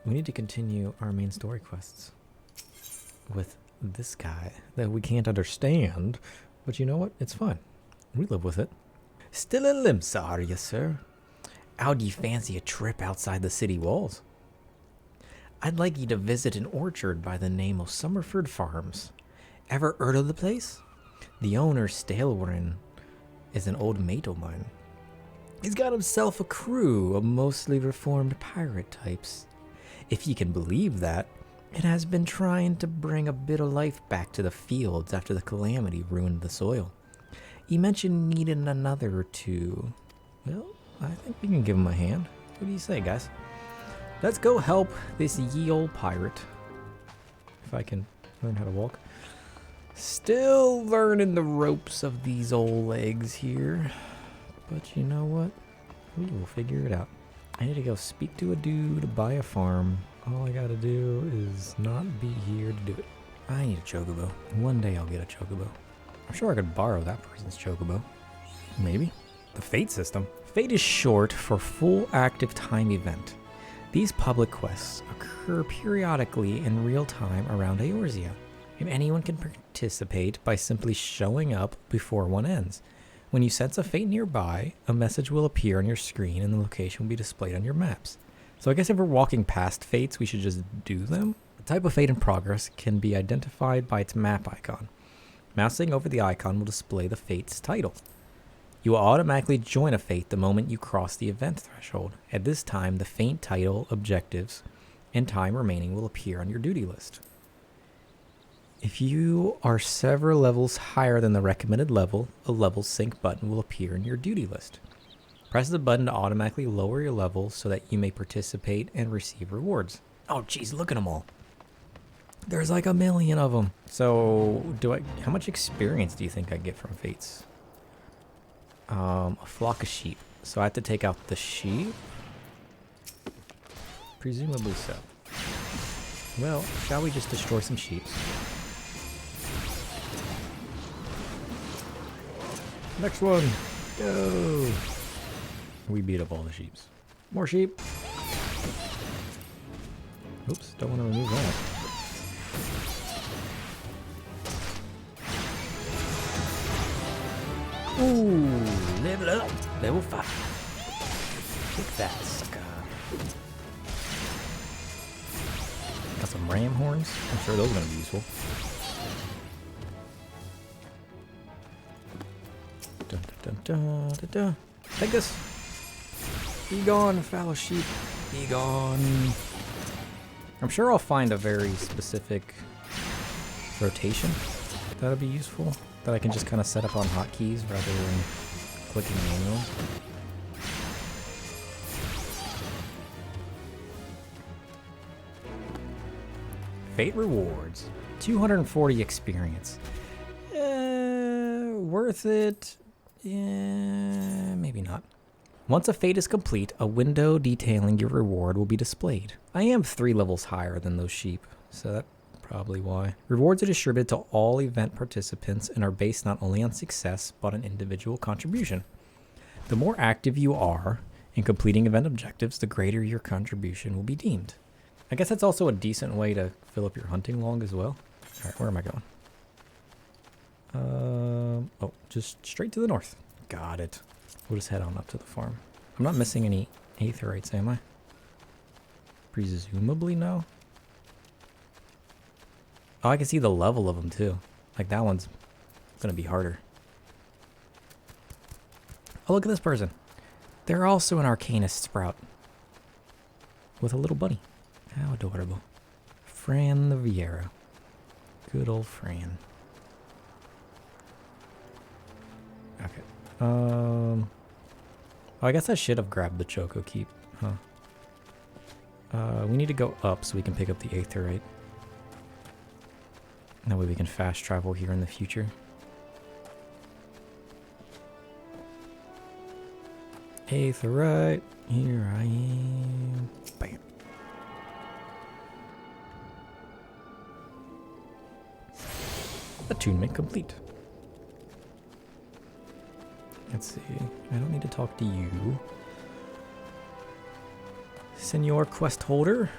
we need to continue our main story quests with this guy that we can't understand. But you know what? It's fine. We live with it. Still in Limsa, are you, sir? How do you fancy a trip outside the city walls? I'd like you to visit an orchard by the name of Summerford Farms. Ever heard of the place? The owner, Stalewin, is an old mate of mine. He's got himself a crew of mostly reformed pirate types. If you can believe that, it has been trying to bring a bit of life back to the fields after the calamity ruined the soil. He mentioned needing another or two. Well, I think we can give him a hand. What do you say, guys? Let's go help this ye old pirate. If I can learn how to walk. Still learning the ropes of these old legs here. But you know what? We will figure it out. I need to go speak to a dude, buy a farm. All I gotta do is not be here to do it. I need a chocobo. One day I'll get a chocobo. I'm sure I could borrow that person's chocobo. Maybe. The Fate system. Fate is short for Full Active Time Event. These public quests occur periodically in real time around Attire'some, and anyone can participate by simply showing up before one ends. When you sense a fate nearby, a message will appear on your screen and the location will be displayed on your maps. So I guess if we're walking past fates, we should just do them. The type of fate in progress can be identified by its map icon. Mousing over the icon will display the fate's title. You will automatically join a fate the moment you cross the event threshold. At this time, the fate title, objectives, and time remaining will appear on your duty list. If you are several levels higher than the recommended level, a level sync button will appear in your duty list. Press the button to automatically lower your level so that you may participate and receive rewards. Oh geez, look at them all. There's like a million of them. So, how much experience do you think I get from fates? A flock of sheep. So I have to take out the sheep? Presumably so. Well, shall we just destroy some sheep? Next one. Go. We beat up all the sheeps. More sheep. Oops, don't want to remove that. Ooh, level up. Level 5. Take that, sucker. Got some ram horns. I'm sure those are going to be useful. Dun, dun, dun, dun, dun. Take this. Be gone, fallow sheep. Be gone. I'm sure I'll find a very specific rotation that'll be useful. That I can just kind of set up on hotkeys rather than clicking manually. Fate rewards. 240 experience. Worth it? Maybe not. Once a fate is complete, a window detailing your reward will be displayed. I am 3 levels higher than those sheep, so that's probably why. Rewards are distributed to all event participants and are based not only on success, but on individual contribution. The more active you are in completing event objectives, the greater your contribution will be deemed. I guess that's also a decent way to fill up your hunting log as well. Alright, where am I going? Oh, just straight to the north. Got it. We'll just head on up to the farm. I'm not missing any Attire'some, am I? Presumably no. Oh, I can see the level of them too. Like that one's gonna be harder. Oh, look at this person. They're also an Arcanist sprout. With a little bunny. How adorable. Fran the Vieira. Good old Fran. Okay. Oh, I guess I should have grabbed the Choco Keep, huh? We need to go up so we can pick up the Aetherite. That way we can fast travel here in the future. Aetherite, here I am. Bam. Attunement complete. Let's see. I don't need to talk to you. Senor Quest Holder.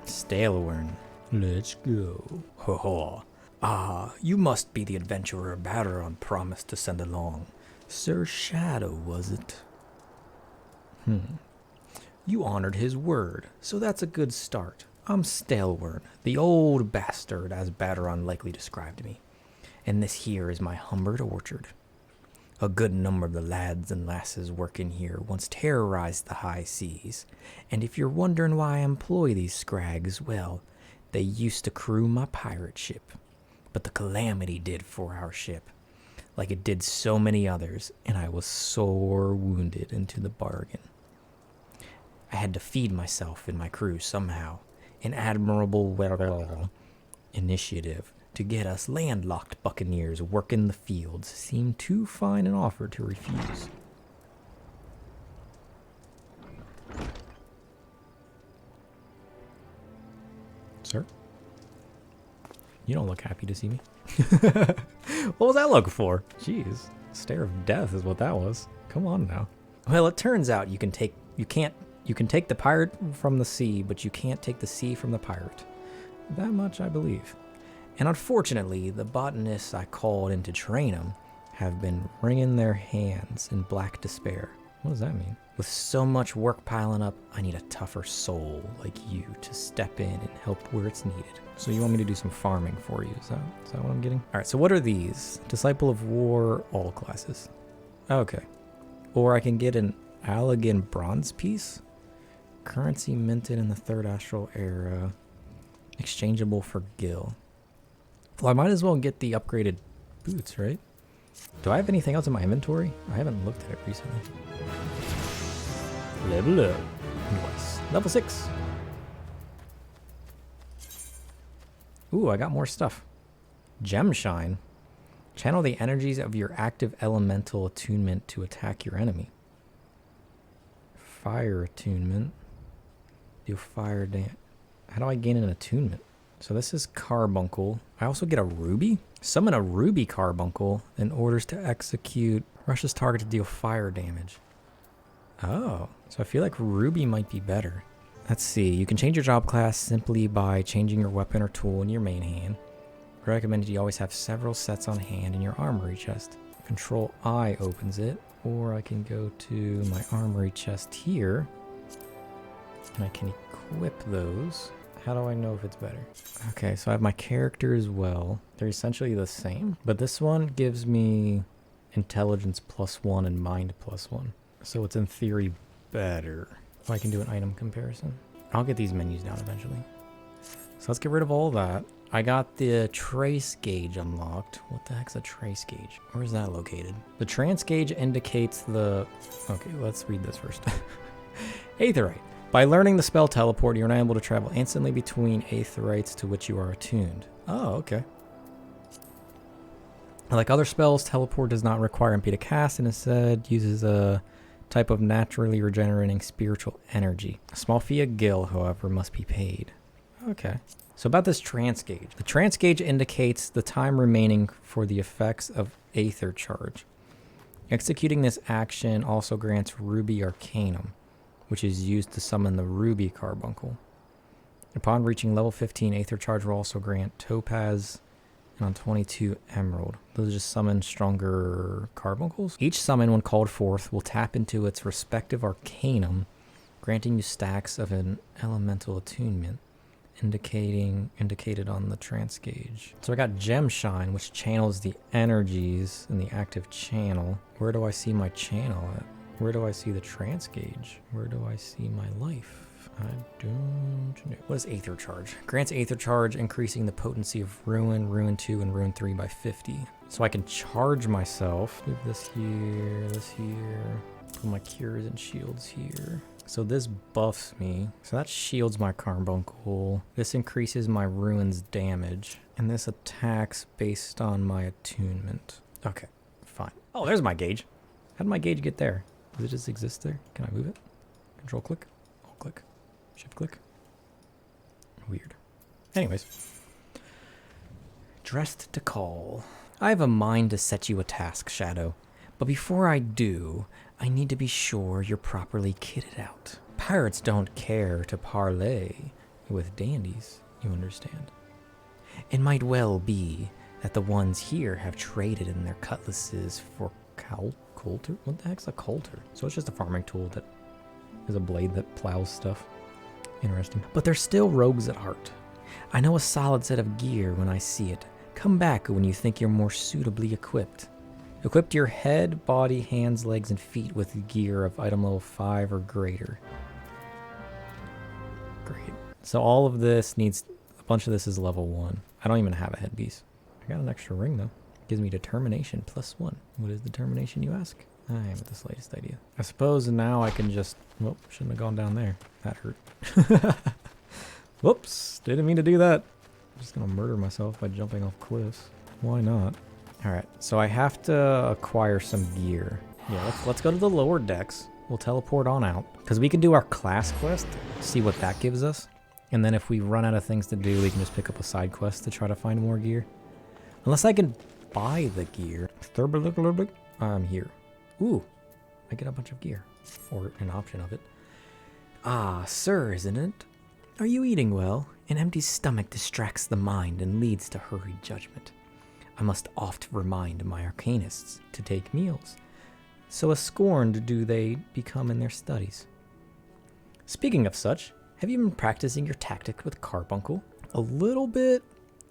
Stalewern. Let's go. Ho ho. Ah, you must be the adventurer Attire'some promised to send along. Sir Shadow, was it? You honored his word, so that's a good start. I'm Stalewern, the old bastard, as Attire'some likely described me. And this here is my humbered orchard. A good number of the lads and lasses working here once terrorized the high seas, and if you're wondering why I employ these scrags, well, they used to crew my pirate ship. But the calamity did for our ship, like it did so many others, and I was sore wounded into the bargain. I had to feed myself and my crew somehow, an admirable initiative to get us landlocked buccaneers working the fields seemed too fine an offer to refuse. Sir? You don't look happy to see me. What was that look for? Jeez, stare of death is what that was. Come on now. Well, it turns out you can take the pirate from the sea, but you can't take the sea from the pirate. That much I believe. And unfortunately, the botanists I called in to train them have been wringing their hands in black despair. What does that mean? With so much work piling up, I need a tougher soul like you to step in and help where it's needed. So you want me to do some farming for you, is that what I'm getting? All right, so what are these? Disciple of War, all classes. Okay. Or I can get an Allegan bronze piece. Currency minted in the 3rd Astral Era. Exchangeable for Gil. Well, I might as well get the upgraded boots, right? Do I have anything else in my inventory? I haven't looked at it recently. Level up. Nice. Level 6. Ooh, I got more stuff. Gem Shine. Channel the energies of your active elemental attunement to attack your enemy. Fire attunement. Do fire damage. How do I gain an attunement? So this is Carbuncle. I also get a Ruby. Summon a Ruby Carbuncle in orders to execute. Rushes target to deal fire damage. Oh, so I feel like Ruby might be better. Let's see. You can change your job class simply by changing your weapon or tool in your main hand. Recommended you always have several sets on hand in your armory chest. Control I opens it, or I can go to my armory chest here, and I can equip those. How do I know if it's better? Okay, so I have my character as well. They're essentially the same, but this one gives me intelligence +1 and mind +1. So it's in theory better. I can do an item comparison. I'll get these menus down eventually. So let's get rid of all that. I got the trace gauge unlocked. What the heck's a trace gauge? Where is that located? The trace gauge indicates the... Okay, let's read this first. Aetheryte. By learning the spell Teleport, you're now able to travel instantly between aetherytes to which you are attuned. Oh, okay. Like other spells, Teleport does not require MP to cast, and instead uses a type of naturally regenerating spiritual energy. A small fee of gil, however, must be paid. Okay. So about this trance gauge. The trance gauge indicates the time remaining for the effects of Aether Charge. Executing this action also grants Ruby Arcanum, which is used to summon the Ruby Carbuncle. Upon reaching level 15, Aether Charge will also grant Topaz, and on 22, Emerald. Those just summon stronger carbuncles. Each summon, when called forth, will tap into its respective Arcanum, granting you stacks of an elemental attunement, indicated on the trance gauge. So I got Gem Shine, which channels the energies in the active channel. Where do I see my channel at? Where do I see the trance gauge? Where do I see my life? I don't know. What is Aether Charge? Grants Aether Charge, increasing the potency of Ruin, Ruin 2, and Ruin 3 by 50. So I can charge myself. Move this here. Put my cures and shields here. So this buffs me. So that shields my carbuncle. This increases my ruin's damage. And this attacks based on my attunement. Okay, fine. Oh, there's my gauge. How did my gauge get there? Does it just exist there? Can I move it? Control click? Alt click? Shift click? Weird. Anyways. Dressed to call. I have a mind to set you a task, Shadow. But before I do, I need to be sure you're properly kitted out. Pirates don't care to parley. with dandies, you understand. It might well be that the ones here have traded in their cutlasses for coulter? What the heck's a coulter? So it's just a farming tool that is a blade that plows stuff. Interesting. But they're still rogues at heart. I know a solid set of gear when I see it. Come back when you think you're more suitably equipped. Equip your head, body, hands, legs, and feet with gear of item level 5 or greater. Great. So all of this needs, a bunch of this is level 1. I don't even have a headpiece. I got an extra ring though. Gives me determination +1. What is determination, you ask? I haven't the slightest idea. I suppose now I can just, well, shouldn't have gone down there. That hurt. Whoops, didn't mean to do that. I'm just gonna murder myself by jumping off cliffs. Why not? All right, so I have to acquire some gear. Yeah, let's go to the lower decks. We'll teleport on out because we can do our class quest, see what that gives us. And then if we run out of things to do, we can just pick up a side quest to try to find more gear. Unless I can buy the gear. I'm here. Ooh, I get a bunch of gear, or an option of it. Ah, sir, isn't it? Are you eating well? An empty stomach distracts the mind and leads to hurried judgment. I must oft remind my arcanists to take meals. So scorned do they become in their studies. Speaking of such, have you been practicing your tactic with Carbuncle? A little bit.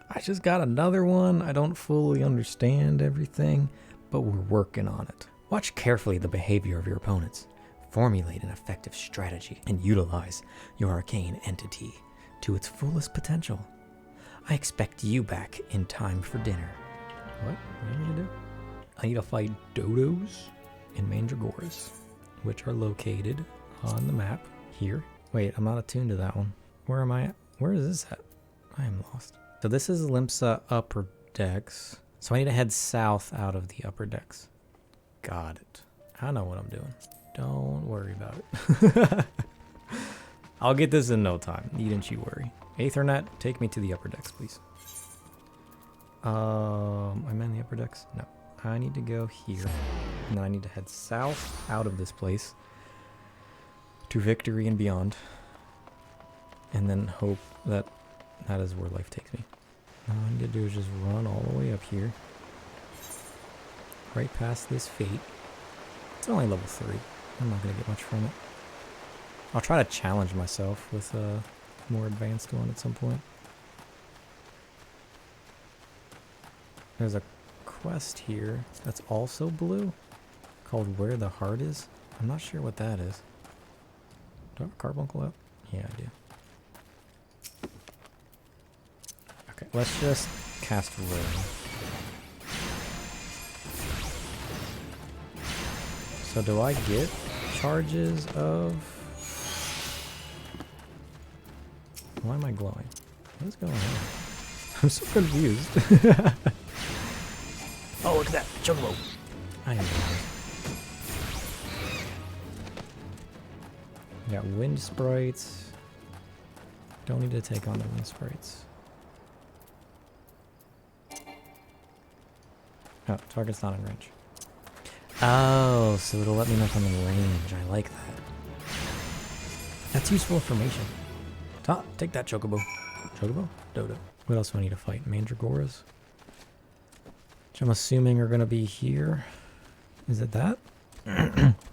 I just got another one. I don't fully understand everything, but we're working on it. Watch carefully the behavior of your opponents. Formulate an effective strategy and utilize your arcane entity to its fullest potential. I expect you back in time for dinner. What? What do I need to do? I need to fight dodos and mandragoras, which are located on the map here. Wait, I'm not attuned to that one. Where am I at? Where is this at? I am lost. So this is Limsa upper decks. So I need to head south out of the upper decks. Got it. I know what I'm doing. Don't worry about it. I'll get this in no time. Needn't you worry. Aethernet, take me to the upper decks, please. I'm in the upper decks? No. I need to go here. And then I need to head south out of this place to victory and beyond. And then hope that that is where life takes me. All I need to do is just run all the way up here. Right past this fate. It's only level 3. I'm not going to get much from it. I'll try to challenge myself with a more advanced one at some point. There's a quest here that's also blue called Where the Heart Is. I'm not sure what that is. Do I have a carbuncle up? Yeah, I do. Okay, let's just cast Ray. So do I get charges of... Why am I glowing? What is going on? I'm so confused. Oh, look at that. Chocobo. I am blind. We got wind sprites. Don't need to take on the wind sprites. Oh, target's not in range. Oh, so it'll let me know if I'm in range. I like that. That's useful information. Take that, Chocobo. Chocobo? Dodo. What else do I need to fight? Mandragoras? Which I'm assuming are going to be here. Is it that?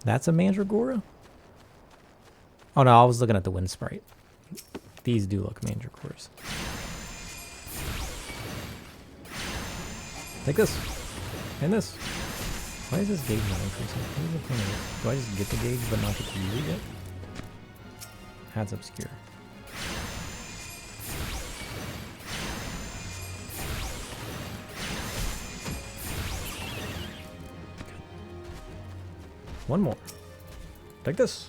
That's a Mandragora? Oh no, I was looking at the wind sprite. These do look Mandragoras. Take this. And this. Why is this gauge not increasing? What is the point of this? Do I just get the gauge but not get to use it? That's obscure. One more. Take this.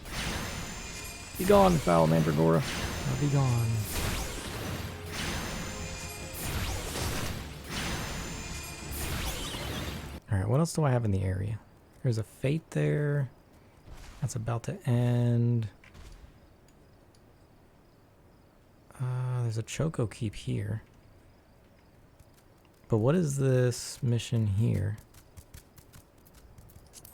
Be gone, foul Mandragora. Now be gone. Alright, what else do I have in the area? There's a fate there. That's about to end. There's a Choco Keep here. But what is this mission here?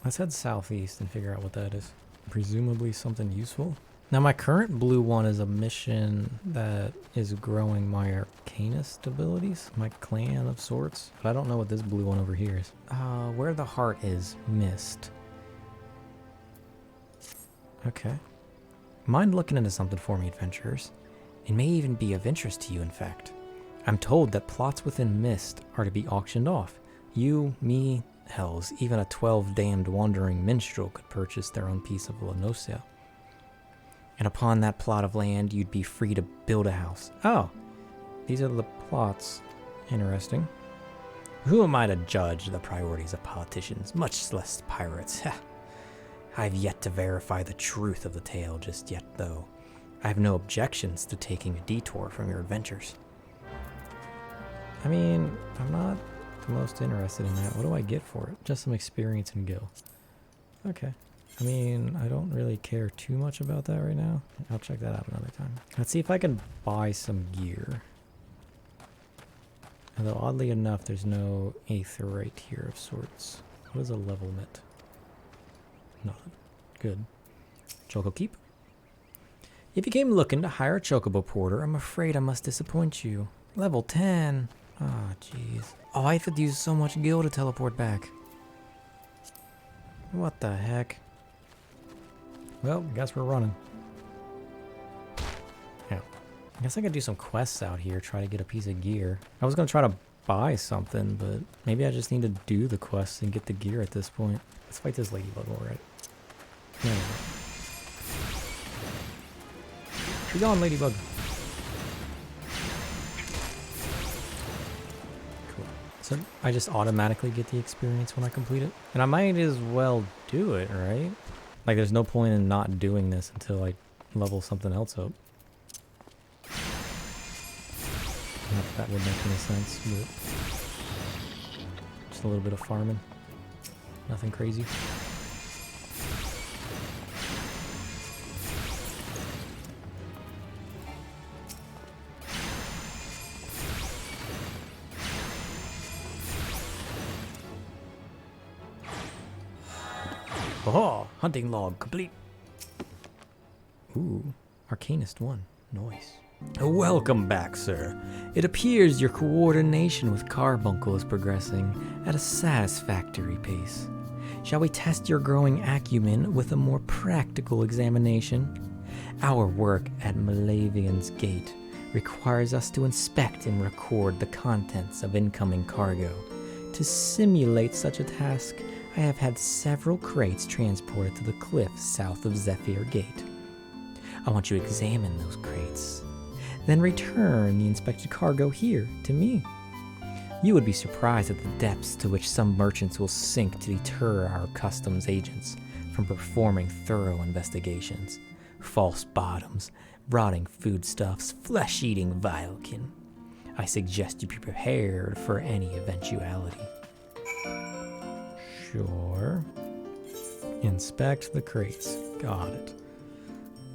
Let's head southeast and figure out what that is. Presumably something useful. Now my current blue one is a mission that is growing my arcanist abilities, my clan of sorts. But I don't know what this blue one over here is. Where the heart is, missed. Okay. Mind looking into something for me, adventurers? It may even be of interest to you, in fact. I'm told that plots within Mist are to be auctioned off. You, me, hells, even a 12-damned wandering minstrel could purchase their own piece of Noscea. And upon that plot of land, you'd be free to build a house. Oh, these are the plots. Interesting. Who am I to judge the priorities of politicians, much less pirates? I've yet to verify the truth of the tale just yet, though. I have no objections to taking a detour from your adventures. I mean, I'm not the most interested in that. What do I get for it? Just some experience and gil. Okay. I mean, I don't really care too much about that right now. I'll check that out another time. Let's see if I can buy some gear. Although, oddly enough, there's no aetherite here of sorts. What is a level mit? Nothing. Good. Choco keep. If you came looking to hire a chocobo porter, I'm afraid I must disappoint you. Level 10. Ah, jeez. Oh, I have to use so much gil to teleport back. What the heck? Well, I guess we're running. Yeah. I guess I could do some quests out here, try to get a piece of gear. I was going to try to buy something, but maybe I just need to do the quests and get the gear at this point. Let's fight this ladybug, alright. No. Be gone, ladybug. Cool. So I just automatically get the experience when I complete it? And I might as well do it, right? Like, there's no point in not doing this until I level something else up. Not that that would make any sense, but just a little bit of farming. Nothing crazy. Oh, hunting log complete. Ooh, Arcanist 1. Nice. Welcome back, sir. It appears your coordination with Carbuncle is progressing at a satisfactory pace. Shall we test your growing acumen with a more practical examination? Our work at Malavian's Gate requires us to inspect and record the contents of incoming cargo. To simulate such a task, I have had several crates transported to the cliff south of Zephyr Gate. I want you to examine those crates, then return the inspected cargo here to me. You would be surprised at the depths to which some merchants will sink to deter our customs agents from performing thorough investigations. False bottoms, rotting foodstuffs, flesh-eating vilekin. I suggest you be prepared for any eventuality. Sure. Inspect the crates. Got it.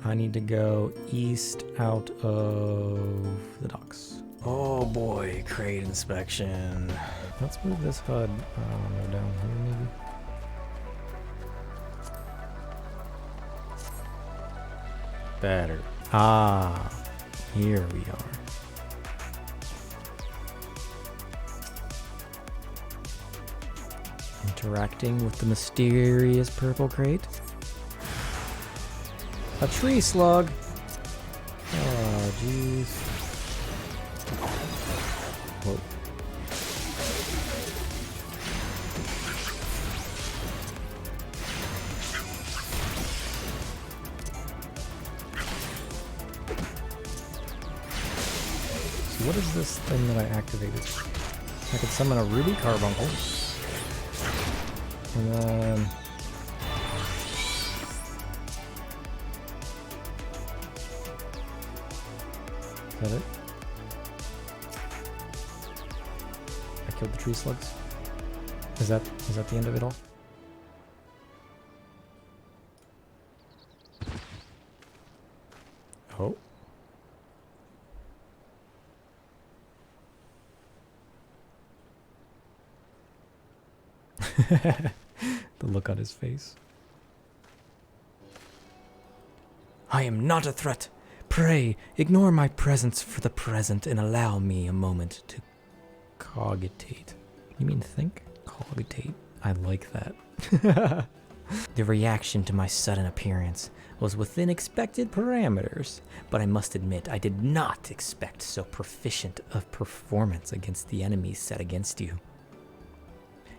I need to go east out of the docks. Oh boy, crate inspection. Let's move this HUD down here maybe. Better. Ah, here we are. Interacting with the mysterious purple crate. A tree slug. Oh, jeez. Whoa. So what is this thing that I activated? I could summon a ruby carbuncle. And then... Is that it? I killed the tree slugs. Is that the end of it all? Oh. The look on his face. I am not a threat. Pray, ignore my presence for the present and allow me a moment to cogitate. You mean think? Cogitate. I like that. The reaction to my sudden appearance was within expected parameters, but I must admit I did not expect so proficient of performance against the enemies set against you.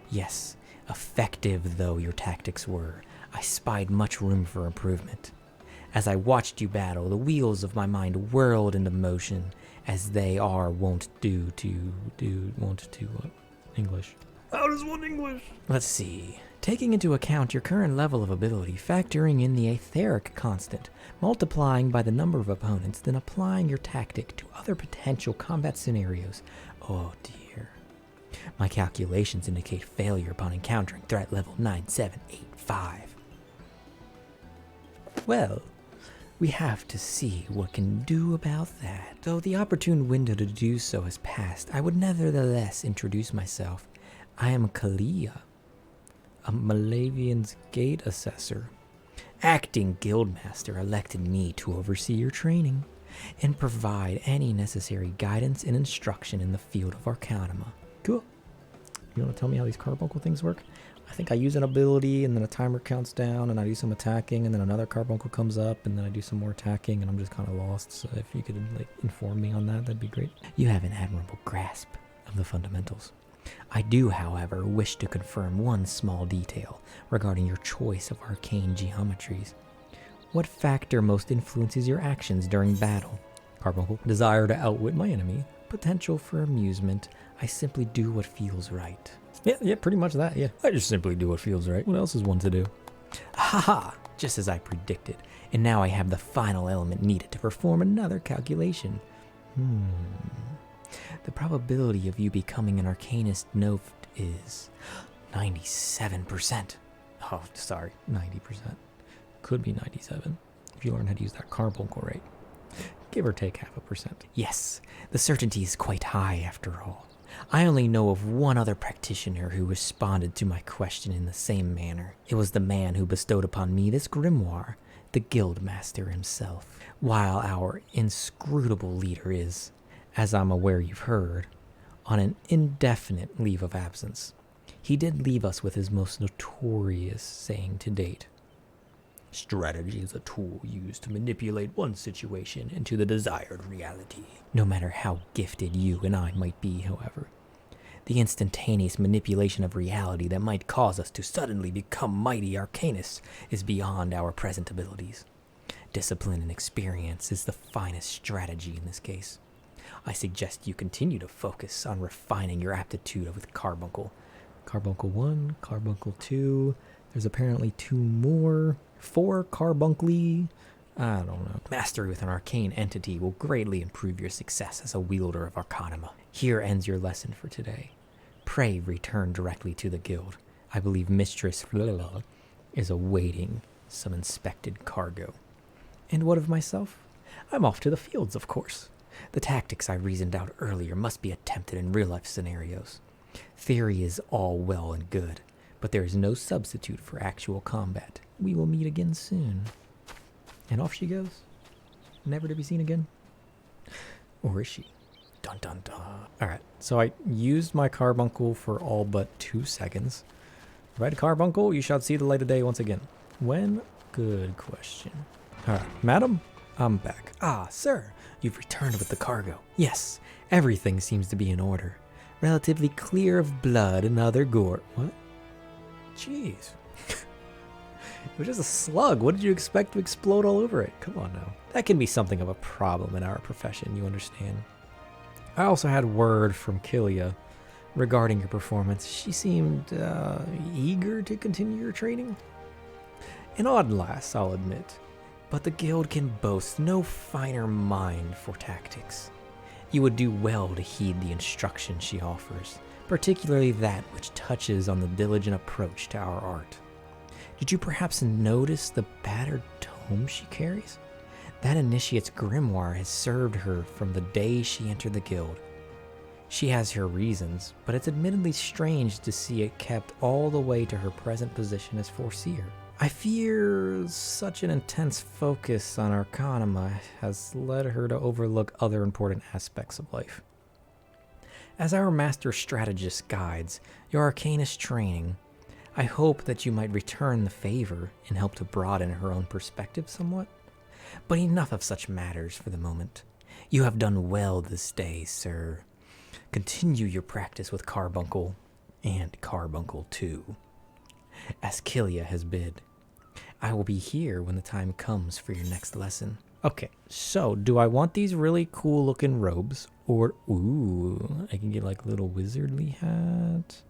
Yes, effective though your tactics were, I spied much room for improvement. As I watched you battle, the wheels of my mind whirled into motion, as they are wont what? English. How does one English? Let's see. Taking into account your current level of ability, factoring in the etheric constant, multiplying by the number of opponents, then applying your tactic to other potential combat scenarios. Oh dear. My calculations indicate failure upon encountering threat level 9785. Well, we have to see what can do about that. Though the opportune window to do so has passed, I would nevertheless introduce myself. I am Kalia, a Malavian's Gate Assessor. Acting Guildmaster elected me to oversee your training and provide any necessary guidance and instruction in the field of Arcanima. Cool. You want to tell me how these carbuncle things work? I think I use an ability and then a timer counts down and I do some attacking and then another carbuncle comes up and then I do some more attacking and I'm just kind of lost. So if you could inform me on that, that'd be great. You have an admirable grasp of the fundamentals. I do, however, wish to confirm one small detail regarding your choice of arcane geometries. What factor most influences your actions during battle? Carbuncle. Desire to outwit my enemy. Potential for amusement. I simply do what feels right. Yeah, pretty much that, yeah. I just simply do what feels right. What else is one to do? Haha! Just as I predicted. And now I have the final element needed to perform another calculation. The probability of you becoming an Arcanist Note is 97%. Oh, sorry, 90%. Could be 97 if you learn how to use that carbuncle rate. Give or take 0.5%. Yes, the certainty is quite high after all. I only know of one other practitioner who responded to my question in the same manner. It was the man who bestowed upon me this grimoire, the Guildmaster himself. While our inscrutable leader is, as I'm aware you've heard, on an indefinite leave of absence, he did leave us with his most notorious saying to date. Strategy is a tool used to manipulate one situation into the desired reality. No matter how gifted you and I might be, however, the instantaneous manipulation of reality that might cause us to suddenly become mighty arcanists is beyond our present abilities. Discipline and experience is the finest strategy in this case. I suggest you continue to focus on refining your aptitude with Carbuncle. Carbuncle 1, Carbuncle 2, there's apparently 2 more. 4 Carbuncly. I don't know. Mastery with an arcane entity will greatly improve your success as a wielder of Arcanima. Here ends your lesson for today. Pray return directly to the guild. I believe Mistress Flila is awaiting some inspected cargo. And what of myself? I'm off to the fields, of course. The tactics I reasoned out earlier must be attempted in real-life scenarios. Theory is all well and good, but there is no substitute for actual combat. We will meet again soon. And off she goes, never to be seen again. Or is she? Dun dun dun. Alright, so I used my carbuncle for all but 2 seconds. Right, carbuncle, you shall see the light of day once again. When? Good question. Alright, madam, I'm back. Ah, sir, you've returned with the cargo. Yes, everything seems to be in order. Relatively clear of blood and other gore. What? Jeez. It was just a slug. What did you expect to explode all over it? Come on now. That can be something of a problem in our profession, you understand. I also had word from Kilia regarding your performance. She seemed eager to continue your training. An odd lass, I'll admit, but the guild can boast no finer mind for tactics. You would do well to heed the instruction she offers, particularly that which touches on the diligent approach to our art. Did you perhaps notice the battered tome she carries? That initiate's grimoire has served her from the day she entered the guild. She has her reasons, but it's admittedly strange to see it kept all the way to her present position as Foreseer. I fear such an intense focus on Arcanima has led her to overlook other important aspects of life. As our master strategist guides your arcanist training, I hope that you might return the favor and help to broaden her own perspective somewhat. But enough of such matters for the moment. You have done well this day, sir. Continue your practice with Carbuncle, and Carbuncle too, as Killia has bid. I will be here when the time comes for your next lesson. Okay, so do I want these really cool looking robes, or, ooh, I can get like little wizardly hat?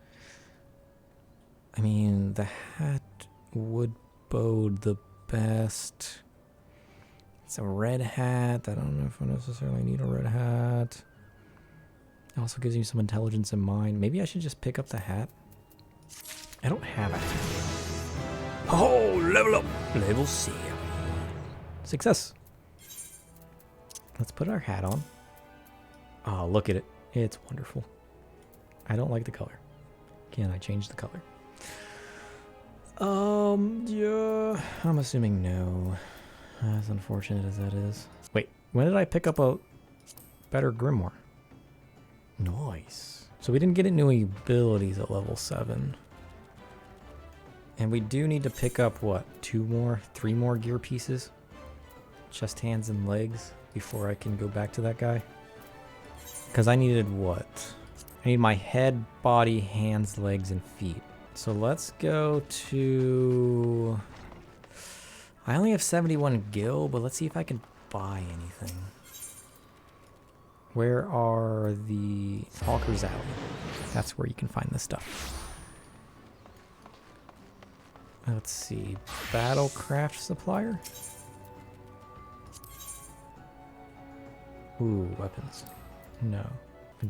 I mean, the hat would bode the best. It's a red hat. I don't know if I necessarily need a red hat. It also gives you some intelligence in mind. Maybe I should just pick up the hat. I don't have a hat. Oh, level up. Level 7. Success. Let's put our hat on. Oh, look at it. It's wonderful. I don't like the color. Can I change the color? Yeah. I'm assuming no. As unfortunate as that is. Wait, when did I pick up a better grimoire? Nice. So we didn't get any new abilities at level 7. And we do need to pick up, what, 3 more gear pieces? Chest, hands, and legs before I can go back to that guy? Because I needed what? I need my head, body, hands, legs, and feet. So let's go to... I only have 71 gil, but let's see if I can buy anything. Where are the Hawker's Alley? That's where you can find this stuff. Let's see. Battlecraft supplier? Ooh, weapons. No.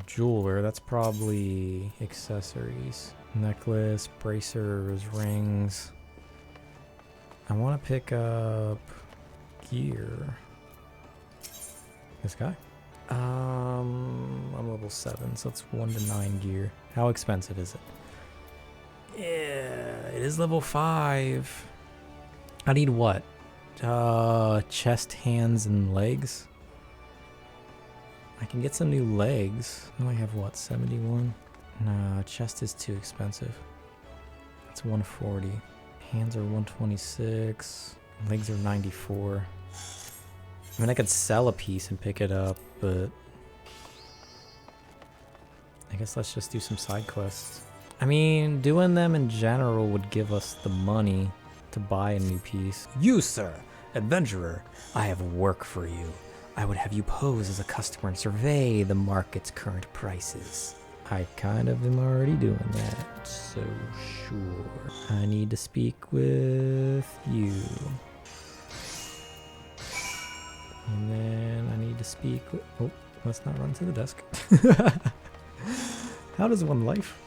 Jeweler, that's probably accessories. Necklace, bracers, rings. I want to pick up gear. This guy? I'm level 7, so it's 1 to 9 gear. How expensive is it? Yeah, it is level 5. I need what? Chest, hands, and legs? I can get some new legs. I only have what, 71? No, chest is too expensive. It's 140. Hands are 126. Legs are 94. I mean, I could sell a piece and pick it up, but I guess let's just do some side quests. I mean, doing them in general would give us the money to buy a new piece. You, sir, adventurer, I have work for you. I would have you pose as a customer and survey the market's current prices. I kind of am already doing that, so sure. I need to speak with you. And then I need to speak with... Oh, let's not run to the desk. How does one life?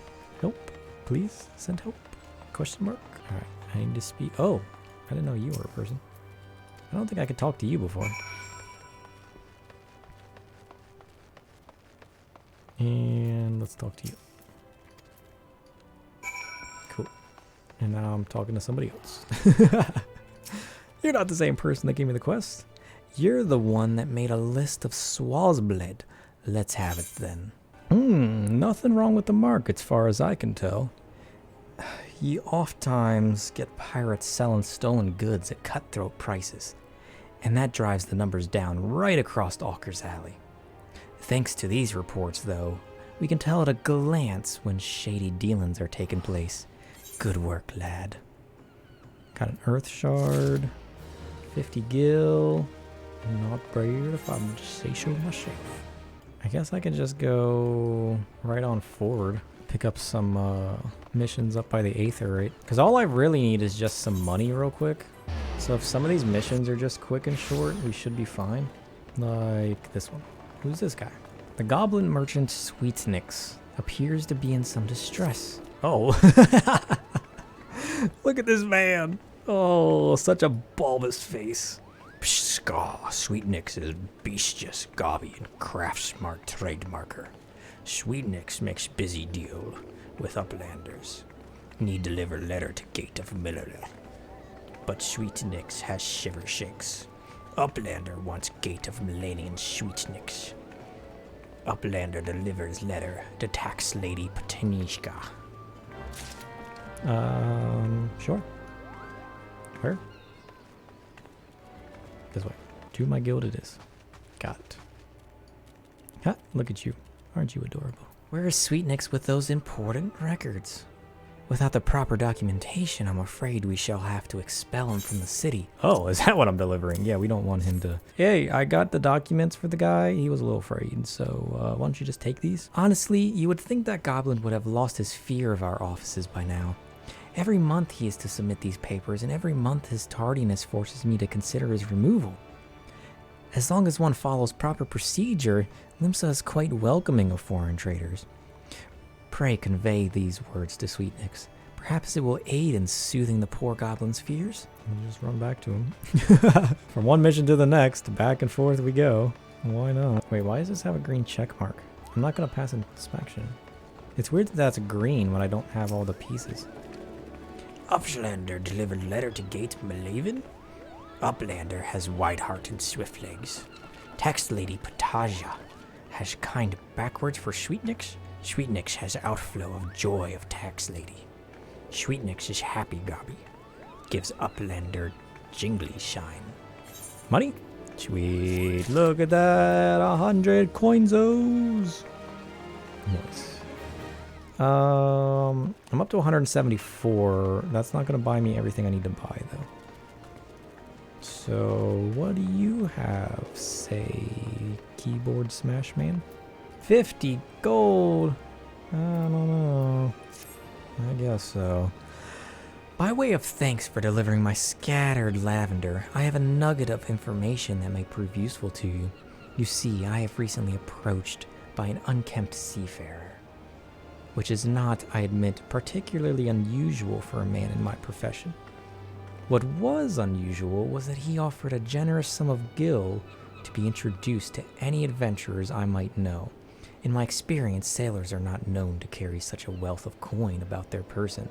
Help, please, send help. Question mark. All right, I need to speak... Oh, I didn't know you were a person. I don't think I could talk to you before. And let's talk to you. Cool. And now I'm talking to somebody else. You're not the same person that gave me the quest. You're the one that made a list of Swallowsblade. Let's have it then. Nothing wrong with the mark as far as I can tell. You oftentimes get pirates selling stolen goods at cutthroat prices. And that drives the numbers down right across Hawker's Alley. Thanks to these reports, though, we can tell at a glance when shady dealings are taking place. Good work, lad. Got an earth shard, 50 gil. Not bad if I'm just say so myself. I guess I can just go right on forward. Pick up some missions up by the Aetherite. Because all I really need is just some money real quick. So if some of these missions are just quick and short, we should be fine. Like this one. Who's this guy? The goblin merchant Sweetnix appears to be in some distress. Oh. Look at this man. Oh, such a bulbous face. Pshaw, Sweetnix is bestious, gobby, and craft-smart trademarker. Sweetnix makes busy deal with uplanders. Need deliver letter to gate of Miller. but Sweetnix has shiver shakes. Uplander wants gate of Millennian Sweetnix. Uplander delivers letter to tax lady Patanishka. Sure. Where? This way. To my guild it is. Got it. Ha, look at you. Aren't you adorable? Where is Sweetnix with those important records? Without the proper documentation, I'm afraid we shall have to expel him from the city. Oh, is that what I'm delivering? Yeah, we don't want him to... Hey, I got the documents for the guy. He was a little afraid, so why don't you just take these? Honestly, you would think that goblin would have lost his fear of our offices by now. Every month he is to submit these papers, and every month his tardiness forces me to consider his removal. As long as one follows proper procedure, Limsa is quite welcoming of foreign traders. Pray convey these words to Sweetnix. Perhaps it will aid in soothing the poor goblin's fears. We'll just run back to him. From one mission to the next, back and forth we go. Why not? Wait, why does this have a green check mark? I'm not going to pass inspection. It's weird that that's green when I don't have all the pieces. Uplander delivered letter to Gate Malavin. Uplander has white heart and swift legs. Tax lady Pataja has kind backwards for Sweetnix. Sweetnix has outflow of joy of tax lady. Sweetnix is happy gobby. Gives Uplander jingly shine. Money? Sweet. Look at that. 100 coinzos. Nice. I'm up to 174. That's not going to buy me everything I need to buy, though. So, what do you have, say, Keyboard Smash Man? 50 gold. I don't know. I guess so. By way of thanks for delivering my scattered lavender, I have a nugget of information that may prove useful to you. You see, I have recently approached by an unkempt seafarer, which is not, I admit, particularly unusual for a man in my profession. What was unusual was that he offered a generous sum of gil to be introduced to any adventurers I might know. In my experience, sailors are not known to carry such a wealth of coin about their person,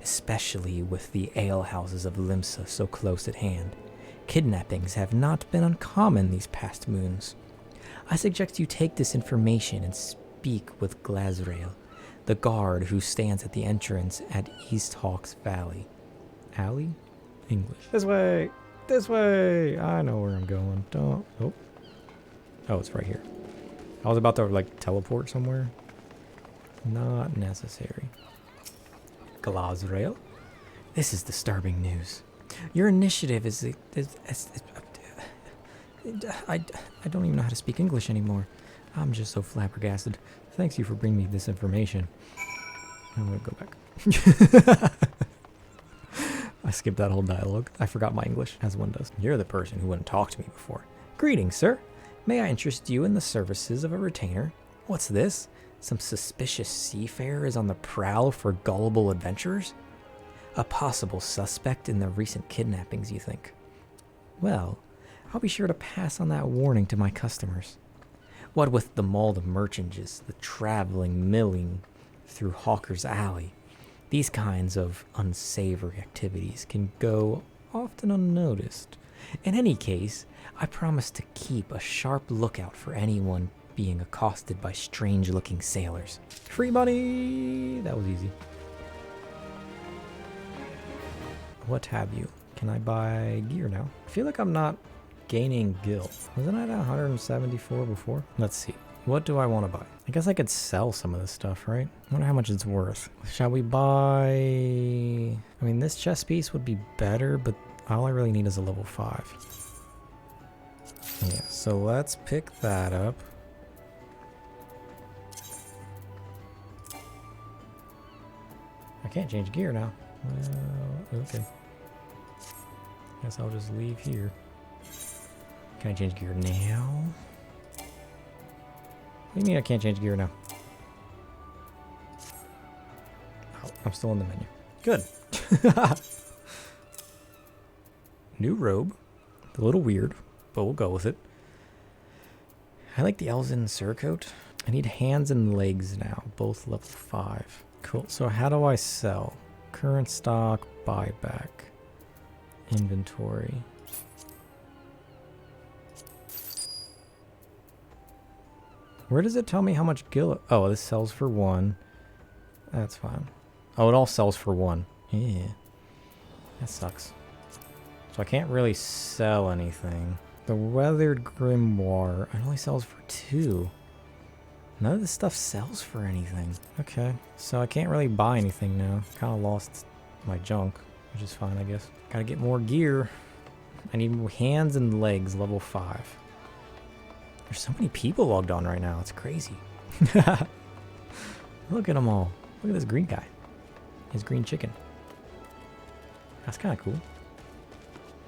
especially with the alehouses of Limsa so close at hand. Kidnappings have not been uncommon these past moons. I suggest you take this information and speak with Glazrael, the guard who stands at the entrance at East Hawks Valley. Alley? English. This way! This way! I know where I'm going. Don't... Oh. Oh, it's right here. I was about to, like, teleport somewhere. Not necessary. Glazrael? This is disturbing news. Your initiative is I don't even know how to speak English anymore. I'm just so flabbergasted. Thanks you for bringing me this information. I'm gonna go back. I skipped that whole dialogue. I forgot my English, as one does. You're the person who wouldn't talk to me before. Greetings, sir. May I interest you in the services of a retainer? What's this? Some suspicious seafarer is on the prowl for gullible adventurers? A possible suspect in the recent kidnappings, you think? Well, I'll be sure to pass on that warning to my customers. What with the mauled merchanges, the traveling milling through Hawker's Alley, these kinds of unsavory activities can go often unnoticed. In any case, I promise to keep a sharp lookout for anyone being accosted by strange-looking sailors. Free money! That was easy. What have you? Can I buy gear now? I feel like I'm not gaining gil. Wasn't I at 174 before? Let's see. What do I want to buy? I guess I could sell some of this stuff, right? I wonder how much it's worth. Shall we buy... I mean, this chest piece would be better, but all I really need is a level 5. Yeah, so let's pick that up. I can't change gear now. Okay. Guess I'll just leave here. Can I change gear now? What do you mean I can't change gear now? Oh, I'm still in the menu. Good. New robe. A little weird, but we'll go with it. I like the Elven surcoat. I need hands and legs now, both level 5. Cool. So how do I sell? Current stock, buyback. Inventory. Where does it tell me how much gil? Oh, this sells for 1. That's fine. Oh, it all sells for 1. Yeah. That sucks. So I can't really sell anything. The Weathered Grimoire, it only sells for 2. None of this stuff sells for anything. Okay, so I can't really buy anything now. Kind of lost my junk, which is fine, I guess. Gotta get more gear. I need hands and legs, level 5. There's so many people logged on right now. It's crazy. Look at them all. Look at this green guy. His green chicken. That's kind of cool.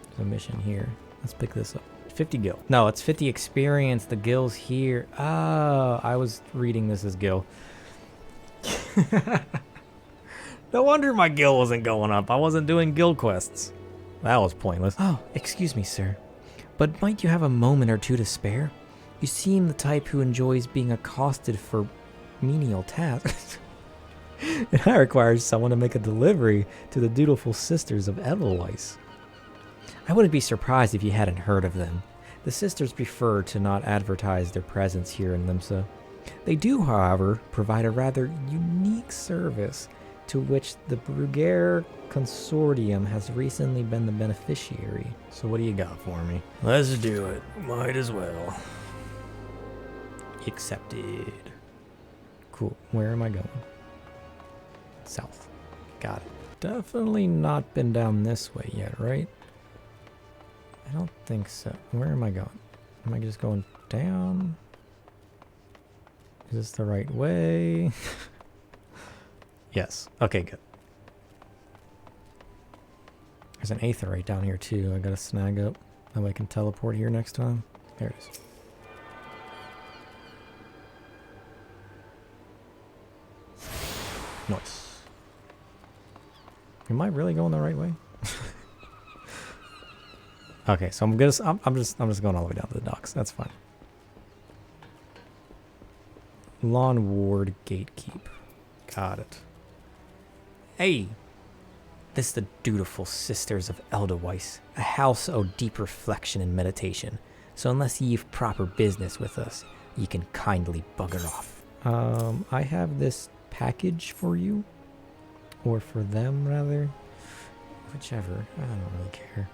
There's a mission here. Let's pick this up. 50 gil. No, it's 50 experience. The gil's here. Oh, I was reading this as gil. No wonder my gil wasn't going up. I wasn't doing gil quests. That was pointless. Oh, excuse me, sir. But might you have a moment or two to spare? You seem the type who enjoys being accosted for menial tasks. That requires someone to make a delivery to the dutiful sisters of Edelweiss. I wouldn't be surprised if you hadn't heard of them. The sisters prefer to not advertise their presence here in Limsa. They do, however, provide a rather unique service to which the Bruguiere Consortium has recently been the beneficiary. So what do you got for me? Let's do it. Might as well. Accepted. Cool. Where am I going? South. Got it. Definitely not been down this way yet, right? I don't think so. Where am I going? Am I just going down? Is this the right way? Yes. Okay, good. There's an aetheryte down here too. I gotta snag up. That way I can teleport here next time. There it is. Nice. Am I really going the right way? Okay, so I'm just going all the way down to the docks. That's fine. Lawn Ward Gatekeep. Got it. Hey! This is the dutiful sisters of Edelweiss, a house o' deep reflection and meditation. So unless ye've proper business with us, ye can kindly bugger off. I have this package for you. Or for them, rather. Whichever. I don't really care.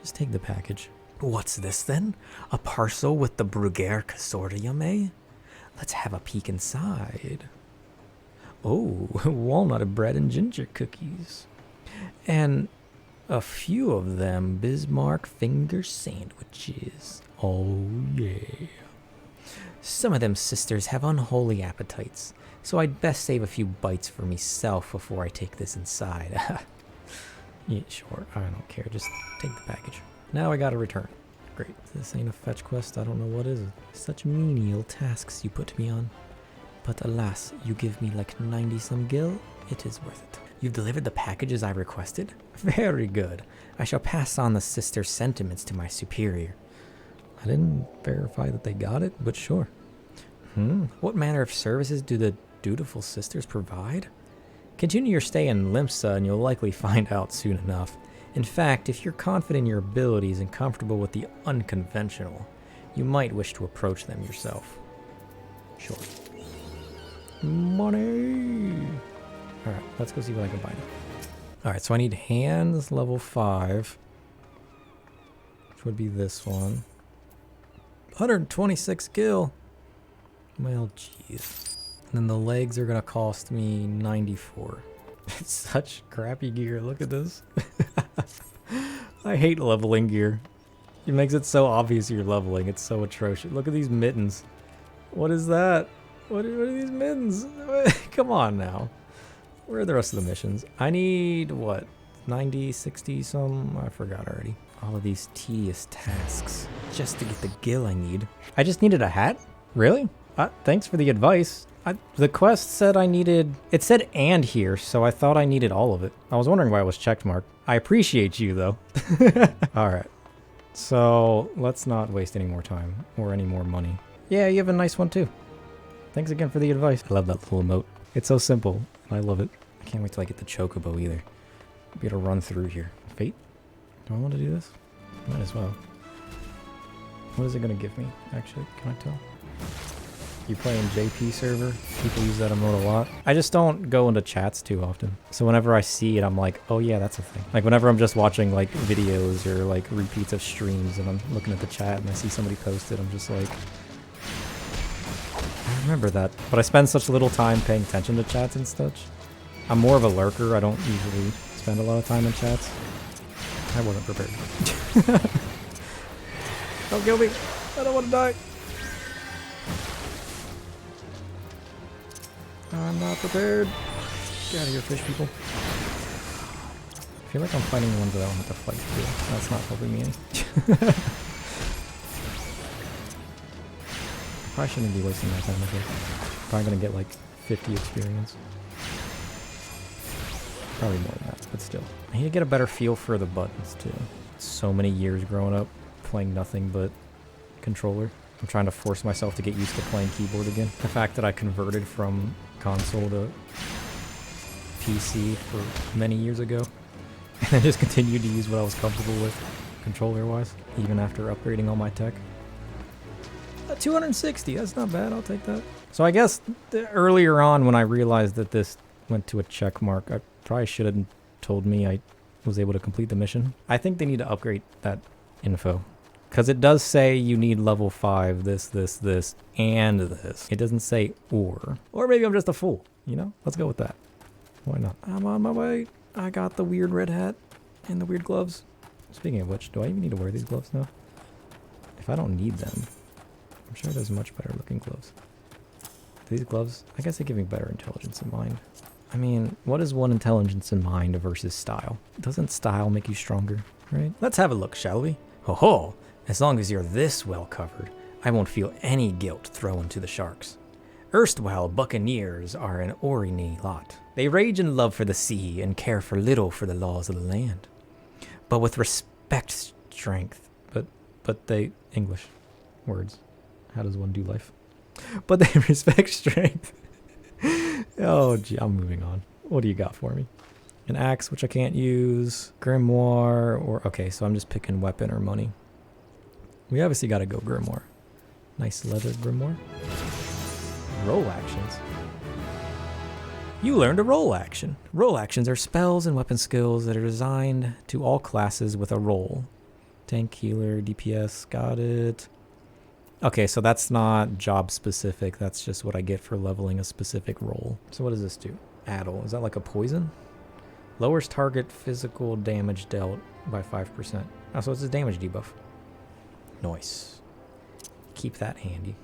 Just take the package. What's this then? A parcel with the Bruguiere Consortium, eh? Let's have a peek inside. Oh, walnut bread and ginger cookies. And a few of them Bismarck finger sandwiches. Oh, yeah. Some of them sisters have unholy appetites, so I'd best save a few bites for meself before I take this inside. Yeah, sure. I don't care. Just take the package. Now I gotta return. Great. This ain't a fetch quest. I don't know what is it. Such menial tasks you put me on. But alas, you give me like 90-some gil. It is worth it. You've delivered the packages I requested? Very good. I shall pass on the sister's sentiments to my superior. I didn't verify that they got it, but sure. What manner of services do the dutiful sisters provide? Continue your stay in Limsa and you'll likely find out soon enough. In fact, if you're confident in your abilities and comfortable with the unconventional, you might wish to approach them yourself. Sure. Money! Alright, let's go see what I can buy now. Alright, so I need hands level 5. Which would be this one. 126 gil! Well, jeez. And then the legs are gonna cost me 94. It's such crappy gear. Look at this. I hate leveling gear. It makes it so obvious you're leveling. It's so atrocious. Look at these mittens. What is that? What are these mittens? Come on now. Where are the rest of the missions? I need, what, 90, 60 some? I forgot already. All of these tedious tasks just to get the gil I need. I just needed a hat? Really? Thanks for the advice. The quest said I needed... It said "and" here, so I thought I needed all of it. I was wondering why it was checked marked. I appreciate you, though. Alright. So, let's not waste any more time. Or any more money. Yeah, you have a nice one, too. Thanks again for the advice. I love that little emote. It's so simple. I love it. I can't wait till I get the chocobo, either. Be able to run through here. Fate? Do I want to do this? Might as well. What is it going to give me, actually? Can I tell? You play in JP server? People use that emote a lot. I just don't go into chats too often. So whenever I see it, I'm like, oh yeah, that's a thing. Like whenever I'm just watching like videos or like repeats of streams and I'm looking at the chat and I see somebody post it, I'm just like, I remember that. But I spend such little time paying attention to chats and such. I'm more of a lurker. I don't usually spend a lot of time in chats. I wasn't prepared. Don't kill me. I don't want to die. I'm not prepared. Get out of here, fish people. I feel like I'm fighting the ones that I don't have to fight too. That's not helping me any. Probably shouldn't be wasting my time with it. Probably gonna get like 50 experience. Probably more than that, but still. I need to get a better feel for the buttons too. So many years growing up playing nothing but controller. I'm trying to force myself to get used to playing keyboard again. The fact that I converted from console to PC for many years ago and I just continued to use what I was comfortable with controller wise, even after upgrading all my tech. 260, that's not bad, I'll take that. So I guess earlier on when I realized that this went to a check mark, I probably should have told me I was able to complete the mission. I think they need to upgrade that info. Because it does say you need level 5, this, and this. It doesn't say or. Or maybe I'm just a fool, you know? Let's go with that. Why not? I'm on my way. I got the weird red hat and the weird gloves. Speaking of which, do I even need to wear these gloves now? If I don't need them, I'm sure there's much better looking gloves. These gloves, I guess they give me better intelligence in mind. I mean, what is one intelligence in mind versus style? Doesn't style make you stronger, right? Let's have a look, shall we? Ho ho! As long as you're this well covered, I won't feel any guilt thrown to the sharks. Erstwhile buccaneers are an Orini lot. They rage in love for the sea and care for little for the laws of the land. But with respect strength, but they, English words. How does one do life? But they respect strength. Oh gee, I'm moving on. What do you got for me? An axe, which I can't use. Grimoire, or, okay, so I'm just picking weapon or money. We obviously gotta go Grimoire. Nice leather Grimoire. Roll actions. You learned a roll action. Roll actions are spells and weapon skills that are designed to all classes with a roll. Tank, healer, DPS, got it. Okay, so that's not job specific. That's just what I get for leveling a specific role. So what does this do? Addle. Is that like a poison? Lowers target physical damage dealt by 5%. Oh, so it's a damage debuff. Nice. Keep that handy.